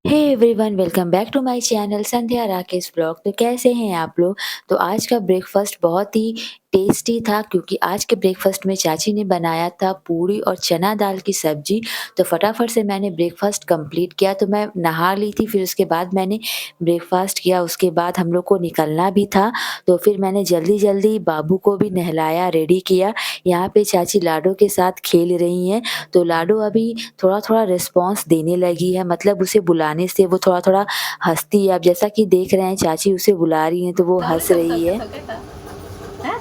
Hey everyone, welcome back to my channel Sandhya Rakesh blog. तो कैसे हैं आप लोग। तो आज का ब्रेकफास्ट बहुत ही टेस्टी था क्योंकि आज के ब्रेकफास्ट में चाची ने बनाया था पूरी और चना दाल की सब्जी। तो फटाफट से मैंने ब्रेकफास्ट कंप्लीट किया। तो मैं नहा ली थी, फिर उसके बाद मैंने ब्रेकफास्ट किया। उसके बाद हम लोग को निकलना भी था, तो फिर मैंने जल्दी जल्दी बाबू को भी नहलाया, रेडी किया। यहाँ पे चाची लाडो के साथ खेल रही हैं। तो लाडो अभी थोड़ा-थोड़ा रिस्पॉन्स देने लगी है, मतलब उसे बुलाने से वो थोड़ा-थोड़ा हँसती है। अब जैसा कि देख रहे हैं चाची उसे बुला रही हैं तो वो दारू हँस सब रही सलके है। सलके था हैं?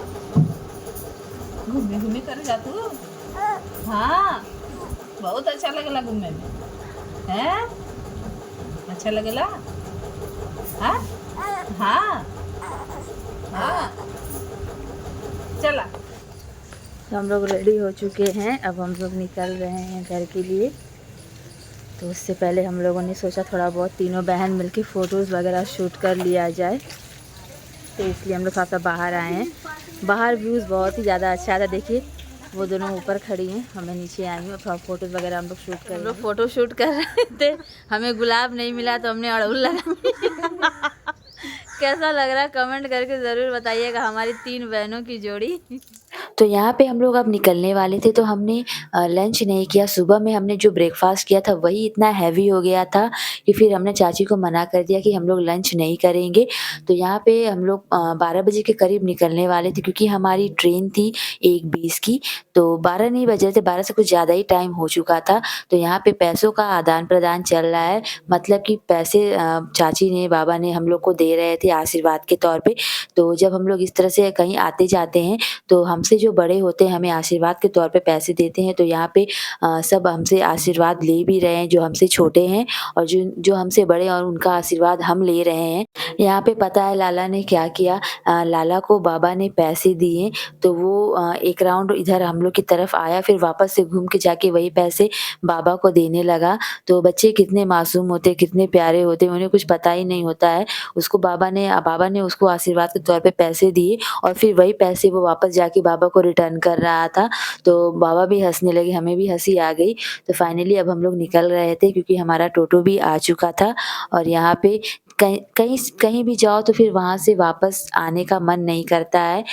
घूमे घूमे करे जा तू। हाँ, बहुत अच्छा लगेला घूमे में। हैं? अच्छा लगेला? हाँ? हाँ, हाँ, चला। तो हम लोग रेडी हो चुके हैं, अब हम लोग निकल रहे हैं घर के लिए। तो उससे पहले हम लोगों ने सोचा थोड़ा बहुत तीनों बहन मिलके फ़ोटोज़ वगैरह शूट कर लिया जाए, तो इसलिए हम लोग थोड़ा-सा बाहर आए हैं। बाहर व्यूज़ बहुत ही ज़्यादा अच्छा था। देखिए वो दोनों ऊपर खड़ी हैं, मैं नीचे आई हूँ। थोड़ा फ़ोटोज़ वगैरह हम लोग शूट कर, हम लोग फ़ोटो शूट कर रहे थे। हमें गुलाब नहीं मिला तो हमने अड़हुल लगा। कैसा लग रहा है कमेंट करके ज़रूर बताइएगा हमारी 3 बहनों की जोड़ी। तो यहाँ पे हम लोग अब निकलने वाले थे, तो हमने लंच नहीं किया। सुबह में हमने जो ब्रेकफ़ास्ट किया था वही इतना हेवी हो गया था कि फिर हमने चाची को मना कर दिया कि हम लोग लंच नहीं करेंगे। तो यहाँ पे हम लोग 12 बजे के करीब निकलने वाले थे क्योंकि हमारी ट्रेन थी 1:20 की। तो 12 नहीं बज रहे थे, 12 से कुछ ज़्यादा ही टाइम हो चुका था। तो यहाँ पे पैसों का आदान-प्रदान चल रहा है, मतलब कि पैसे चाची ने, बाबा ने हम लोग को दे रहे थे आशीर्वाद के तौर पे। तो जब हम लोग इस तरह से कहीं आते-जाते हैं तो हमसे जो बड़े होते हैं हमें आशीर्वाद के तौर पे पैसे देते हैं। तो यहाँ पे सब हमसे आशीर्वाद ले भी रहे हैं जो हमसे छोटे हैं, और जो जो हमसे बड़े हैं और उनका आशीर्वाद हम ले रहे हैं। यहाँ पे पता है लाला ने क्या किया, लाला को बाबा ने पैसे दिए, तो वो एक राउंड इधर हम लोग की तरफ आया, फिर वापस से घूम के जाके वही पैसे बाबा को देने लगा। तो बच्चे कितने मासूम होते हैं, कितने प्यारे होते हैं, उन्हें कुछ पता ही नहीं होता है। उसको बाबा ने उसको आशीर्वाद के तौर पे पैसे दिए और फिर वही पैसे वो वापस जाके बाबा को रिटर्न कर रहा था। तो बाबा भी हँसने लगे, हमें भी हँसी आ गई। तो फाइनली अब हम लोग निकल रहे थे क्योंकि हमारा टोटो भी आ चुका था, और यहाँ पे कहीं कहीं कहीं भी जाओ तो फिर वहाँ से वापस आने का मन नहीं करता है।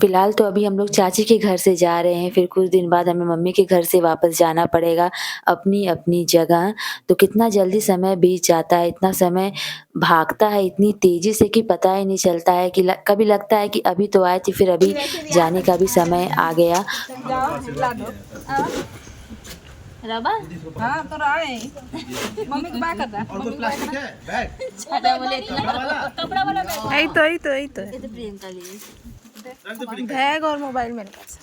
फिलहाल तो अभी हम लोग चाची के घर से जा रहे हैं, फिर कुछ दिन बाद हमें मम्मी के घर से वापस जाना पड़ेगा अपनी-अपनी जगह। तो कितना जल्दी समय बीत जाता है, इतना समय भागता है इतनी तेज़ी से कि पता ही नहीं चलता है कि कभी लगता है कि अभी तो आए थे, फिर अभी जाने का भी समय आ गया। जाओ ला दो। रबा? हाँ, तो आए। मम्मी को बाय कर रहा। और कोई प्लास्टिक है बैग ज़्यादा बोले इतना कपड़ा वाला कपड़ा वाला बैग। यही तो ये तो प्रियंका लिए। रख दो प्रियंका बैग और मोबाइल मेरे पास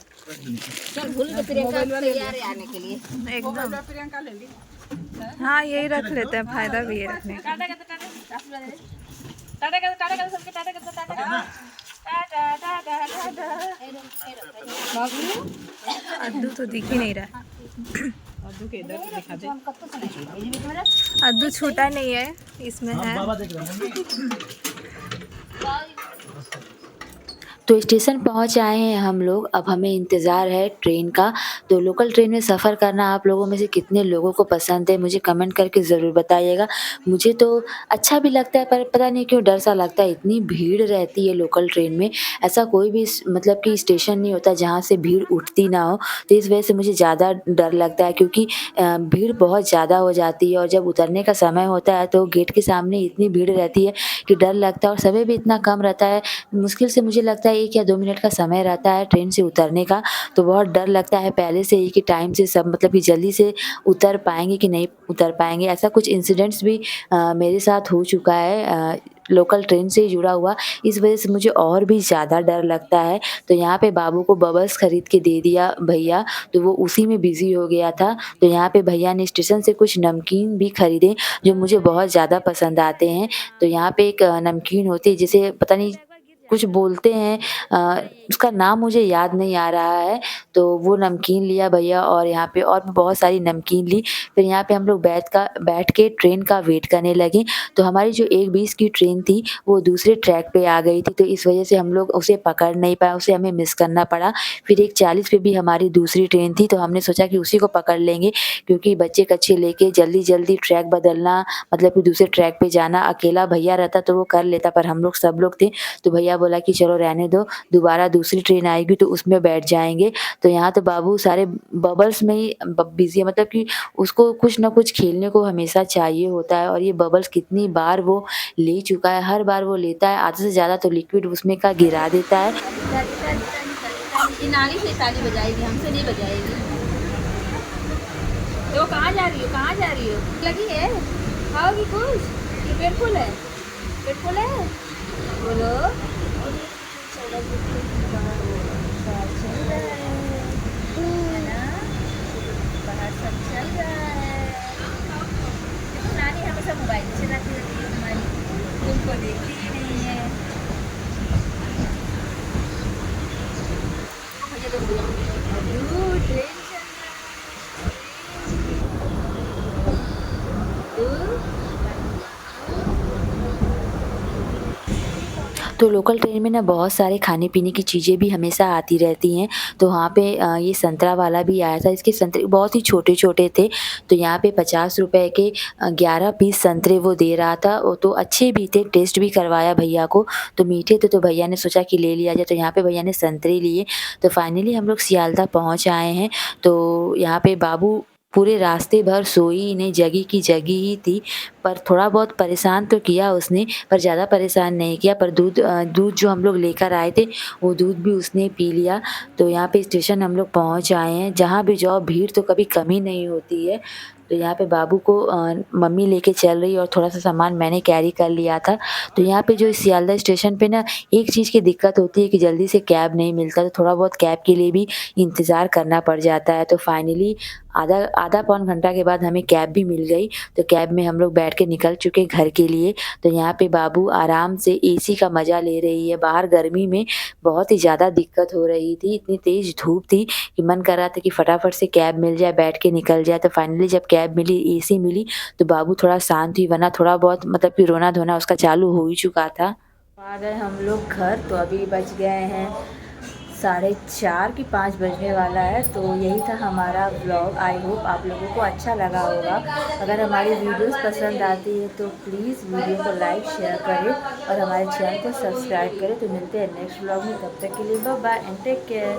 चल भूल के प्रियंका तैयार है आने के लिए। है। एकदम। प्रियंका ले ली। हाँ यही रख लेते हैं, फायदा भी है रखने का। टाटा कर सबके टाटा कर। अद्दू तो दिख ही नहीं रहा। अद्दू के इधर दिखा दे। अद्दू छूटा नहीं है, इसमें है। बाबा देख रहा है तो स्टेशन पहुँच आए हैं हम लोग, अब हमें इंतज़ार है ट्रेन का। तो लोकल ट्रेन में सफ़र करना आप लोगों में से कितने लोगों को पसंद है, मुझे कमेंट करके ज़रूर बताइएगा। मुझे तो अच्छा भी लगता है, पर पता नहीं क्यों डर सा लगता है, इतनी भीड़ रहती है लोकल ट्रेन में। ऐसा कोई भी मतलब कि स्टेशन नहीं होता जहाँ से भीड़ उठती ना हो, तो इस वजह से मुझे ज़्यादा डर लगता है क्योंकि भीड़ बहुत ज़्यादा हो जाती है, और जब उतरने का समय होता है तो गेट के सामने इतनी भीड़ रहती है कि डर लगता है, और समय भी इतना कम रहता है। मुश्किल से मुझे लगता है 1 या 2 मिनट का समय रहता है ट्रेन से उतरने का। तो बहुत डर लगता है पहले से ही कि टाइम से सब, मतलब कि जल्दी से उतर पाएँगे कि नहीं उतर पाएँगे। ऐसा कुछ इंसिडेंट्स भी मेरे साथ हो चुका है लोकल ट्रेन से ही जुड़ा हुआ। इस वजह से मुझे और भी ज़्यादा डर लगता है। तो यहाँ पे बाबू को बबल्स खरीद के दे दिया भैया, तो वो उसी में बिज़ी हो गया था। तो यहाँ पे भैया ने स्टेशन से कुछ नमकीन भी खरीदे जो मुझे बहुत ज़्यादा पसंद आते हैं। तो यहाँ पे एक नमकीन होती है जिसे पता नहीं कुछ बोलते हैं, उसका नाम मुझे याद नहीं आ रहा है। तो वो नमकीन लिया भैया और यहाँ पे और भी बहुत सारी नमकीन ली। फिर यहाँ पे हम लोग बैठ के ट्रेन का वेट करने लगे। तो हमारी जो 1:20 की ट्रेन थी वो दूसरे ट्रैक पे आ गई थी, तो इस वजह से हम लोग उसे पकड़ नहीं पाए, उसे हमें मिस करना पड़ा। फिर 1:40 पे भी हमारी दूसरी ट्रेन थी, तो हमने सोचा कि उसी को पकड़ लेंगे, क्योंकि बच्चे-कच्चे लेके जल्दी-जल्दी ट्रैक बदलना, मतलब कि दूसरे ट्रैक पे जाना, अकेला भैया रहता तो वो कर लेता, पर हम लोग सब लोग थे। तो भैया बोला कि चलो रहने दो, दोबारा दूसरी ट्रेन आएगी तो उसमें बैठ जाएँगे। तो यहाँ तो बाबू सारे बबल्स में ही बिज़ी है, मतलब कि उसको कुछ न कुछ खेलने को हमेशा चाहिए होता है, और ये बबल्स कितनी बार वो ले चुका है, हर बार वो लेता है, आधे से ज़्यादा तो लिक्विड उसमें का गिरा देता है। ये नानी से ताली बजाएगी, हमसे नहीं बजाएगी। तो कहाँ जा रही हो, कहाँ जा रही हो? लगी है, खाओगी कुछ? ये पेट फुल है, पेट फुल है, बोलो। है ना? बाहर सब चल रहा है। देखो नानी हमेशा मोबाइल चलाती रहती है हमारी, तुमको देखती ही नहीं है। मुझे तो ट्रेन चल रहा तो लोकल ट्रेन में ना बहुत सारे खाने-पीने की चीज़ें भी हमेशा आती रहती हैं। तो वहाँ पे ये संतरा वाला भी आया था, इसके संतरे बहुत ही छोटे-छोटे थे। तो यहाँ पे ₹50 के 11 पीस संतरे वो दे रहा था। वो तो अच्छे भी थे, टेस्ट भी करवाया भैया को। तो मीठे थे तो भैया ने सोचा कि ले लिया जाए, तो यहाँ पे भैया ने संतरे लिए। तो फाइनली हम लोग सियालदह पहुँच आए हैं। तो यहाँ पे बाबू पूरे रास्ते भर सोई ही नहीं, जगी की जगी ही थी। पर थोड़ा बहुत परेशान तो किया उसने, पर ज़्यादा परेशान नहीं किया। पर दूध जो हम लोग लेकर आए थे, वो दूध भी उसने पी लिया। तो यहाँ पे स्टेशन हम लोग पहुँच आए हैं। जहाँ भी जाओ भीड़ तो कभी कमी नहीं होती है। तो यहाँ पे बाबू को मम्मी लेके चल रही है, और थोड़ा-सा सामान मैंने कैरी कर लिया था। तो यहाँ पे जो सियालदह स्टेशन पे ना एक चीज़ की दिक्कत होती है कि जल्दी से कैब नहीं मिलता, तो थोड़ा बहुत कैब के लिए भी इंतज़ार करना पड़ जाता है। तो फाइनली आधा पौन घंटा के बाद हमें कैब भी मिल गई। तो कैब में हम लोग बैठ के निकल चुके घर के लिए। तो यहाँ पे बाबू आराम से एसी का मज़ा ले रही है। बाहर गर्मी में बहुत ही ज़्यादा दिक्कत हो रही थी, इतनी तेज़ धूप थी कि मन कर रहा था कि फटाफट से कैब मिल जाए, बैठ के निकल जाए। तो फाइनली जब कैब मिली, एसी मिली, तो बाबू थोड़ा शांत हुई, वरना थोड़ा बहुत मतलब कि रोना-धोना उसका चालू हो ही चुका था। आ गए हम लोग घर। तो अभी बज गए हैं 4:30 कि 5 बजने वाला है। तो यही था हमारा व्लॉग। आई होप आप लोगों को अच्छा लगा होगा। अगर हमारी वीडियोस पसंद आती है तो प्लीज़ वीडियो को लाइक शेयर करें और हमारे चैनल को सब्सक्राइब करें। तो मिलते हैं नेक्स्ट व्लॉग में, तब तक के लिए bye bye and take care.